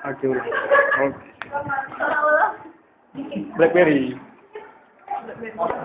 Oke. BlackBerry.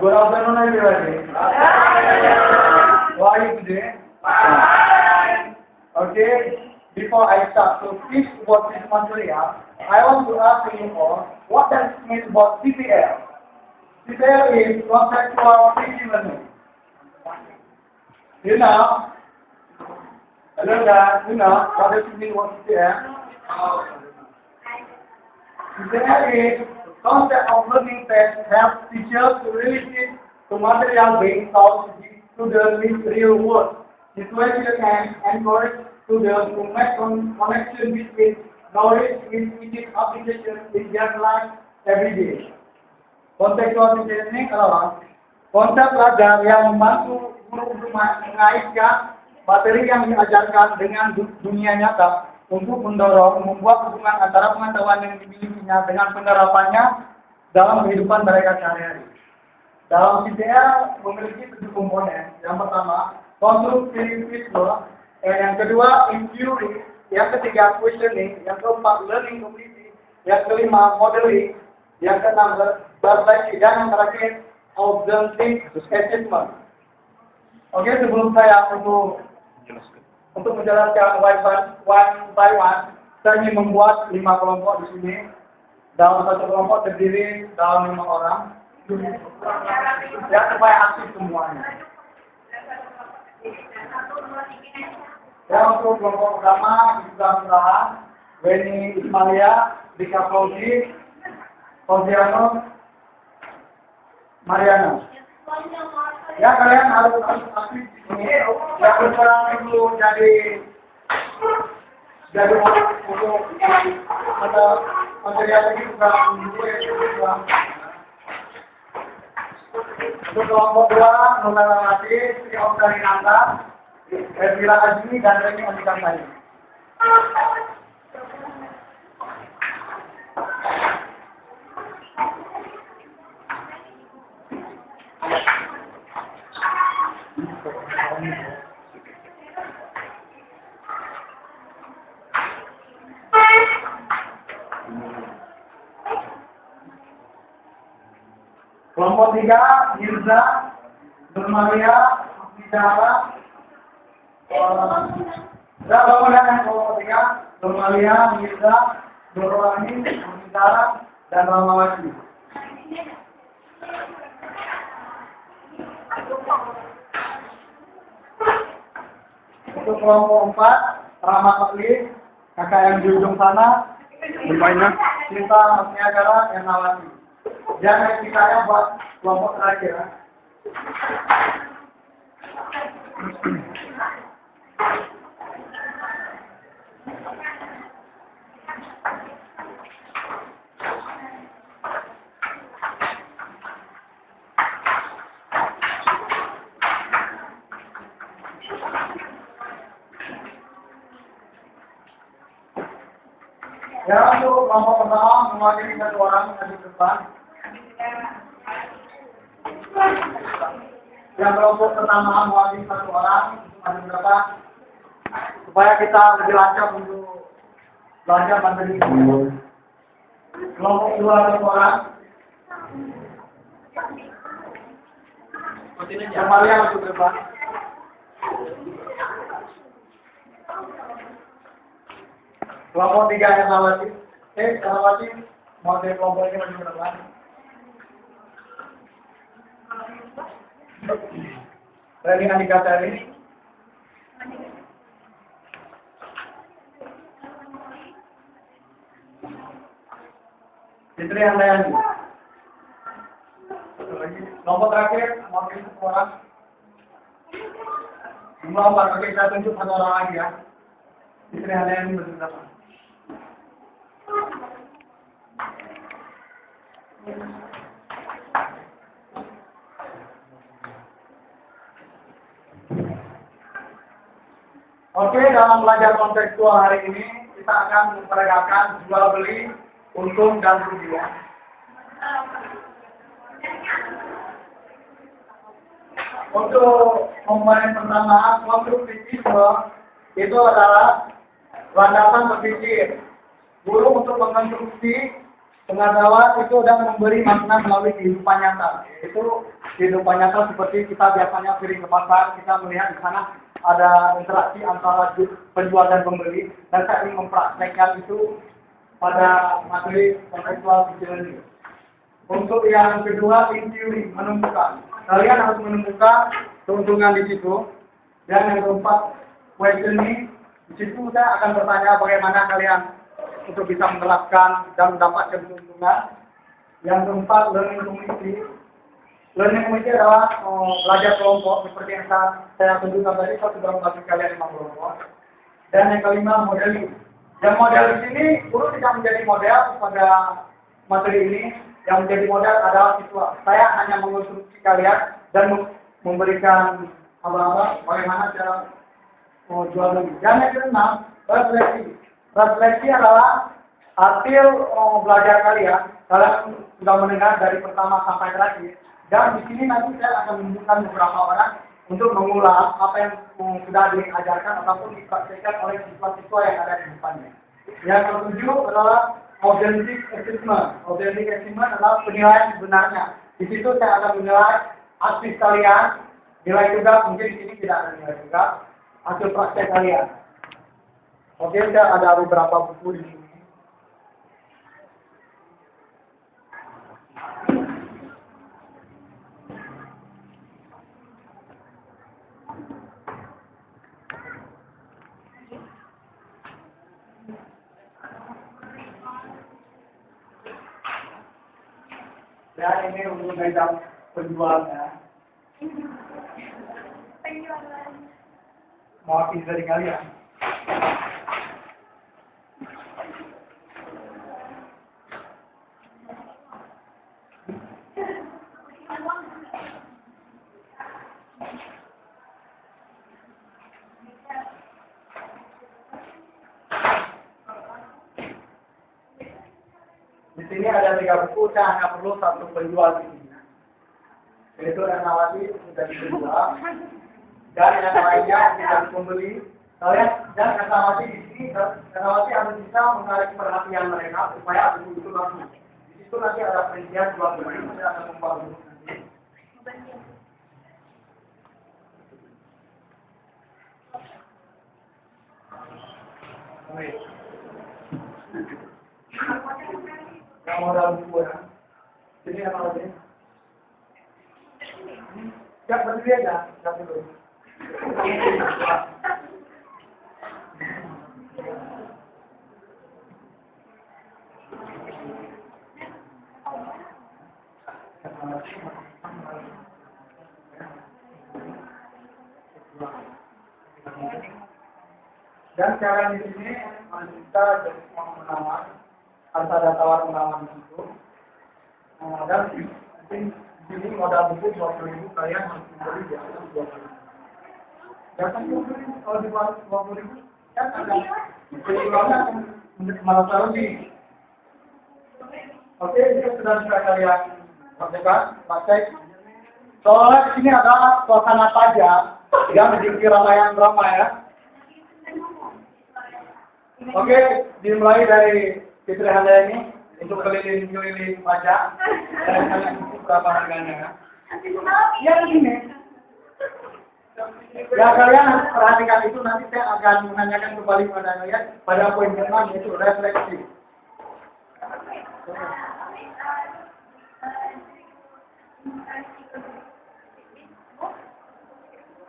Good afternoon, everybody. How are you today? Okay. Before I start, so please watch this material. I want to ask you all, what does it mean about CPL? CPL is conceptual thinking learning. You know? Hello guys, you know what does it mean about CPL? CPL is concept of learning that helps teachers to relate to material being taught to the real world situation and encourage students to make connection between knowledge with its application in their life every day. Contextual teaching adalah konsep belajar yang membantu guru untuk mengaitkan materi yang diajarkan dengan dunia nyata untuk membuat hubungan antara pengetahuan yang dimilikinya dengan penerapannya dalam kehidupan mereka sehari-hari. Dalam CPL memiliki 7 komponen. Yang pertama, constructive feedback. Yang kedua, in theory. Yang ketiga, questioning. Yang keempat, learning community. Yang kelima, modeling. Yang keenam, refleksi. Dan yang terakhir, observing assessment. Oke, sebelum saya untuk menjelaskan one by one, saya ingin membuat 5 kelompok di sini. Dalam satu kelompok terdiri dalam 5 orang. Ya, supaya aktif semuanya. Ya, untuk kelompok pertama, Islam Surahan, Weni Ismalia, Dika Fauzi, Fauziano, Mariana. Ya, kalian harus aktif di sini. Ya, berperan itu jadi untuk ada material lagi bukan untuk kelompok 2, Nona Lalati, Sri Okta Rinanda, Elvira Azmi, dan Reni Andika Sari. Kelompok 3, Mirza, Nurmalia, Nidara, bangunan kelompok 3, Nurmalia, Mirza, Nurwani, Nidara, dan Ramawati. Untuk kelompok 4, Rahmat Akli, kakak yang di ujung sana, Bermainnya. Cinta Niagara, yang Nawati. Jangan kita buat kelompok terakhir. Ya, untuk kelompok pertama mewakili 1 orang di depan. Yang kelompok pertama mewakili 1 orang ada berapa? Supaya kita lebih lancar untuk belajar materi ini. Kelompok 2 1 orang. Kembali untuk depan. Kelompok 3 yang Nawati. Nawati mau dari kelompok ini maju ke depan. Reni Andika Sari. Fitri Handayani. Satu lagi. Kelompok terakhir mewakili 1 orang. Jumlah 4. Oke, saya tunjuk 1 orang lagi ya. Fitri Handayani berdepan. Oke, dalam belajar kontekstual hari ini kita akan memperagakan jual beli, untung dan rugi ya. Untuk komponen pertama, konstruktivisme itu adalah landasan berpikir Guru untuk mengkonstruksi pengetahuan itu dan memberi makna melalui kehidupan nyata. Itu kehidupan nyata seperti kita biasanya sering ke pasar, kita melihat di sana ada interaksi antara penjual dan pembeli, dan saya ingin mempraktekkan itu pada materi kontekstual teaching. Untuk yang kedua, in theory, menentukan. Kalian harus menentukan keuntungan di situ. Dan yang keempat, questioning. Di situ saya akan bertanya bagaimana kalian untuk bisa menerapkan dan mendapatkan keuntungan. Yang keempat, learning community. Learning community adalah belajar kelompok seperti yang saya tunjukkan tadi, satu dalam bagi kalian 5 kelompok. Dan yang kelima, modeling. Yang model di sini, guru tidak menjadi model pada materi ini. Yang menjadi model adalah siswa. Saya hanya menginstruksi kalian dan memberikan bagaimana cara jual beli. Dan yang keenam, refleksi. Refleksi adalah hasil belajar kalian. Kalian sudah mendengar dari pertama sampai terakhir. Dan di sini nanti saya akan menunjukkan beberapa orang untuk mengulang apa yang sudah diajarkan ataupun dipraktikkan oleh siswa-siswa yang ada di depannya. Yang ketujuh adalah authentic assessment. Authentic assessment adalah penilaian sebenarnya. Di situ saya akan menilai aktif kalian, nilai tugas mungkin di sini tidak ada nilai tugas, hasil praktek kalian. Oke, saya ada beberapa buku di sini. Dan ini untuk meja penjualnya. Mewakili dari kalian. Di sini ada 3 buku, saya hanya perlu 1 penjual di sini. Yaitu Ratnawati sudah dijual, dan yang lainnya tidak pembeli. Kalian dan Ratnawati di sini, Ratnawati harus bisa menarik perhatian mereka supaya buku itu laku. Di situ nanti ada perincian jual beli, saya akan membuat buku nanti. Yang modal buku ya. Sini apa lagi? Ya, berdiri aja. Jangan dulu. Dan sekarang di sini kita mau menawar, harus ada tawar menawar di situ. Dan di sini modal buku 20.000, kalian harus membeli di atas 20.000. Jangan 20.000, kalau di bawah 20.000 kan ada penjualnya merasa lebih. Oke, itu sudah bisa kalian lakukan, praktek. Soalnya di sini ada suasana pajak yang menjadi ramai ya. Oke, dimulai dari Fitri Handayani untuk keliling-keliling pajak. Dan kalian berapa harganya? Ya begini. Ya kalian harus perhatikan itu, nanti saya akan menanyakan kembali pada kalian pada poin ke-6 yaitu refleksi.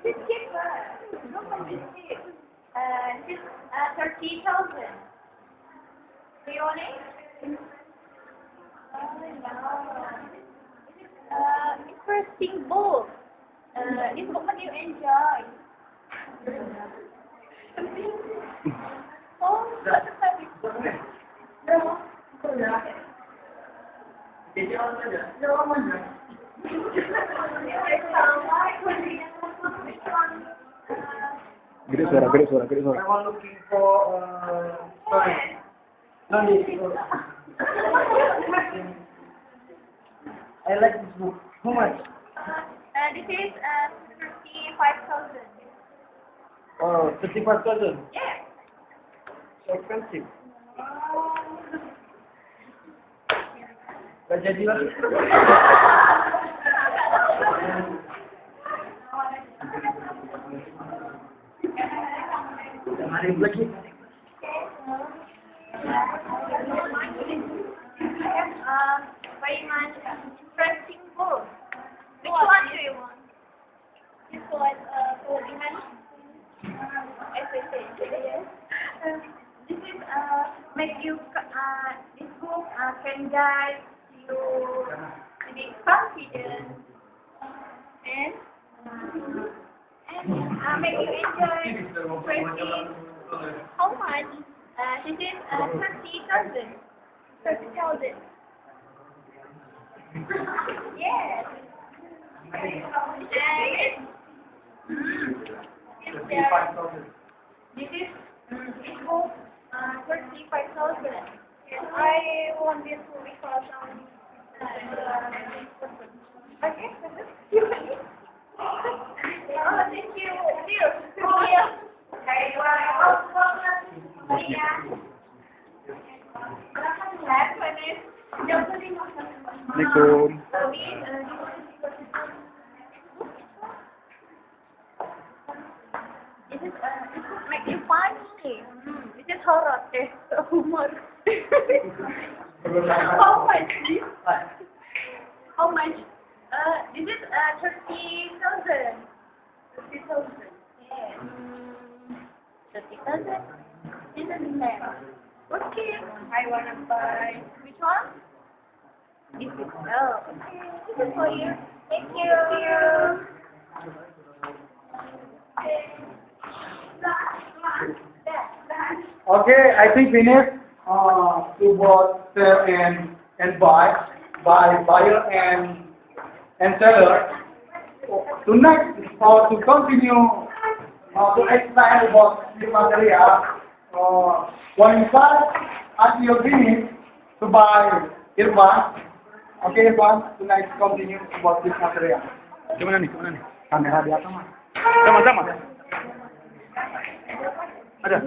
This cheaper. Look at this cheap. This 30,000. Do you want it? Interesting book. This book can you enjoy? Oh, that's a perfect book. No. Gede suara. I'm looking for sorry. No need. I like this book. How much? This is 35,000. Oh, 35,000. Yeah. So expensive. Gak jadi lagi. Jangan ribut lagi. Very much interesting book. Which one do you want? This one, Kelebihan. Yes. This is make you. This book can guide you to be confident and make you enjoy practice. How much? This is 30,000. 30,000. Yes. This is it goes 35,000. I want this to because okay. Oh, thank you. Oh, yeah. Assalamualaikum. It is make you funny. It is horror. Humor. How much? How much? This is 30,000. 30,000. Yeah. 30,000. This is the same. Okay. I wanna buy. Which one? This is. Oh, okay. This is for you. Thank you. Okay, I think finish. To both sell and buyer and seller. Tonight, to continue to explain about this material, one side at your finish to buy Irfan. Okay, Irfan, tonight continue about this material. Gimana nih? Gimana nih? Kamera di atas, Mas. Sama-sama. Ada.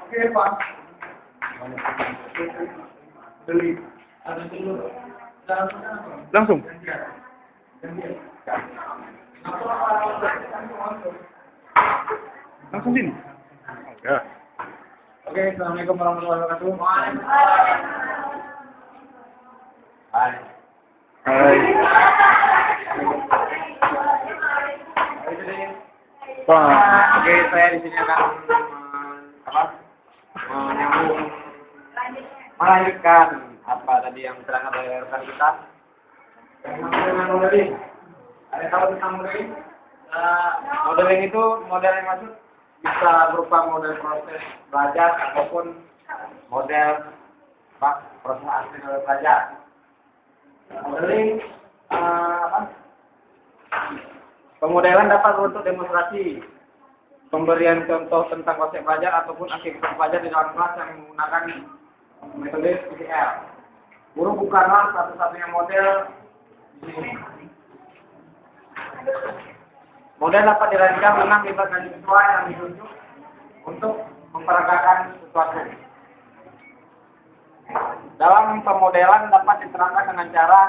Oke, Irfan. Beli. Langsung. Langsung sini. Oke. Oke, assalamualaikum warahmatullahi wabarakatuh. Hai. Oke, saya di sini akan menyambung melanjutkan apa tadi yang diterangkan oleh rekan kita. Dengan modeling. Ada tahu tentang modeling? Modeling itu model yang maksud bisa berupa model proses belajar ataupun model proses asli dari belajar. Modeling pemodelan dapat untuk demonstrasi pemberian contoh tentang konsep belajar ataupun aktivitas belajar di dalam kelas yang menggunakan metode PBL. Guru bukanlah satu-satunya model di sini. Model dapat dirancang dengan melibatkan siswa yang ditunjuk untuk memperagakan sesuatu. Dalam pemodelan dapat diterangkan dengan cara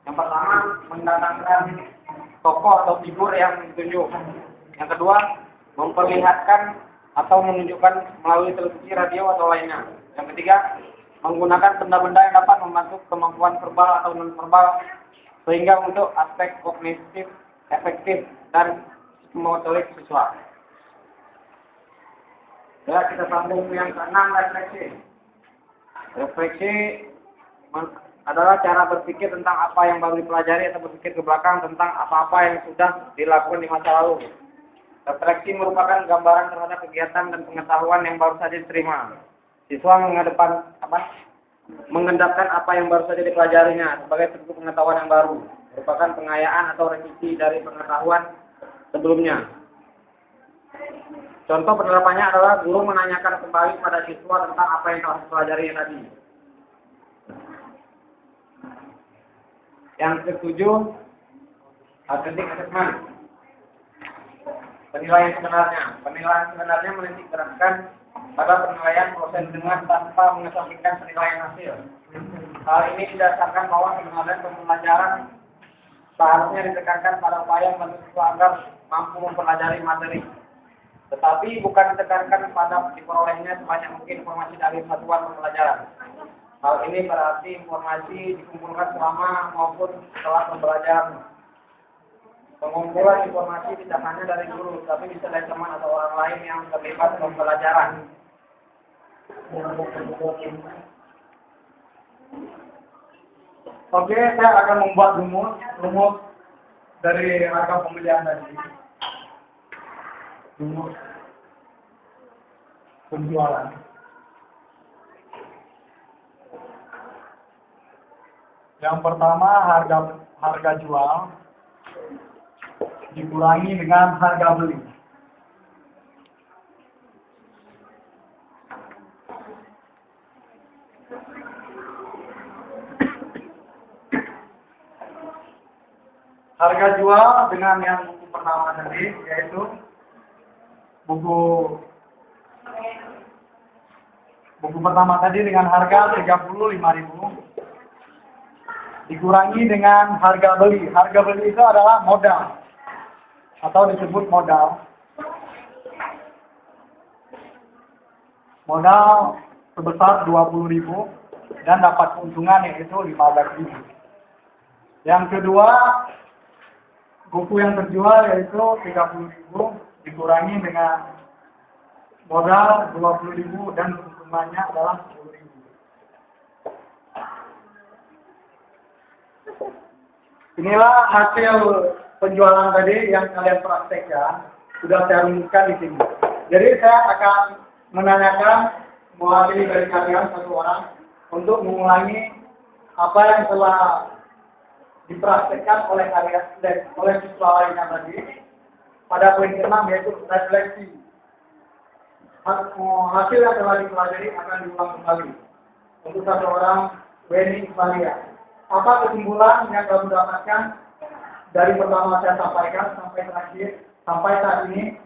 yang pertama mendatangkan tokoh atau figur yang ditunjuk. Yang kedua, memperlihatkan atau menunjukkan melalui televisi, radio atau lainnya. Yang ketiga, menggunakan benda-benda yang dapat membantu kemampuan verbal atau non-verbal sehingga untuk aspek kognitif efektif dan motorik siswa. Ya, kita sambung yang keenam, refleksi. Refleksi adalah cara berpikir tentang apa yang baru dipelajari atau berpikir ke belakang tentang apa-apa yang sudah dilakukan di masa lalu. Refleksi merupakan gambaran terhadap kegiatan dan pengetahuan yang baru saja diterima. Siswa mengendapkan apa yang baru saja dipelajarinya sebagai bentuk pengetahuan yang baru, merupakan pengayaan atau revisi dari pengetahuan sebelumnya. Contoh penerapannya adalah guru menanyakan kembali pada siswa tentang apa yang telah dipelajarinya tadi. Yang ketujuh, authentic assessment. Penilaian sebenarnya menitik beratkan pada penilaian proses dengan tanpa mengesampingkan penilaian hasil. Hal ini didasarkan bahwa sebenarnya pembelajaran seharusnya ditekankan pada upaya mahasiswa agar mampu mempelajari materi, tetapi bukan ditekankan pada diperolehnya sebanyak mungkin informasi dari satuan pembelajaran. Hal ini berarti informasi dikumpulkan selama maupun setelah pembelajaran. Pengumpulan informasi tidak hanya dari guru, tapi bisa dari teman atau orang lain yang terlibat dalam pembelajaran. Oke, saya akan membuat rumus dari harga pembelian tadi. Rumus penjualan. Yang pertama harga jual dikurangi dengan harga beli. Harga jual dengan yang buku pertama tadi, yaitu buku pertama tadi dengan harga 35.000 dikurangi dengan harga beli. Harga beli itu adalah modal atau disebut modal. Modal sebesar 20.000 dan dapat keuntungan yaitu 15.000. Yang kedua, buku yang terjual yaitu 30.000 dikurangi dengan modal 20.000 dan keuntungannya adalah 10.000. Inilah hasil penjualan tadi yang kalian praktekkan, sudah saya rumuskan di sini. Jadi saya akan menanyakan mewakili dari kalian satu orang untuk mengulangi apa yang telah dipraktekkan oleh kalian oleh siswa lainnya tadi pada poin ke-6 yaitu refleksi. Hasil yang telah dipelajari akan diulang kembali untuk satu orang Weni Valia. Apa kesimpulan yang kamu dapatkan dari pertama saya sampaikan sampai terakhir, sampai saat ini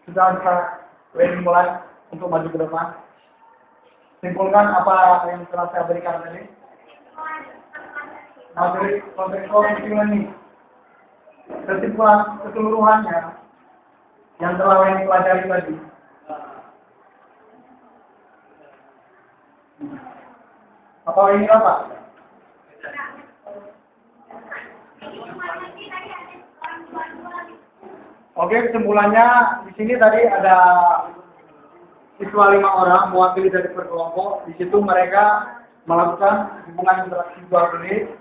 sudah bisa Weni mulai untuk maju ke depan? Simpulkan apa yang telah saya berikan tadi. Materi konteks ini. Kesimpulan keseluruhannya yang telah Weni pelajari tadi. Apa ini apa? Oke, kesimpulannya di sini tadi ada siswa 5 orang mewakili dari berkelompok. Di situ mereka melakukan hubungan interaksi jual beli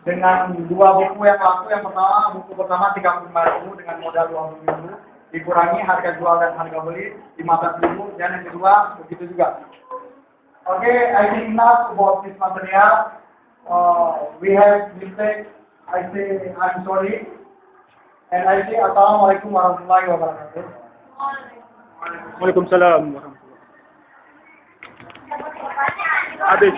dengan 2 buku yang laku. Yang pertama, buku pertama 35.000 dengan modal 20.000 dikurangi harga jual dan harga beli 15.000, dan yang kedua begitu juga. Oke, I think enough about this material. We have mistake. I say I'm sorry. And I say Assalamualaikum warahmatullahi wabarakatuh. Waalaikumsalam warahmatullahi wabarakatuh. Habis.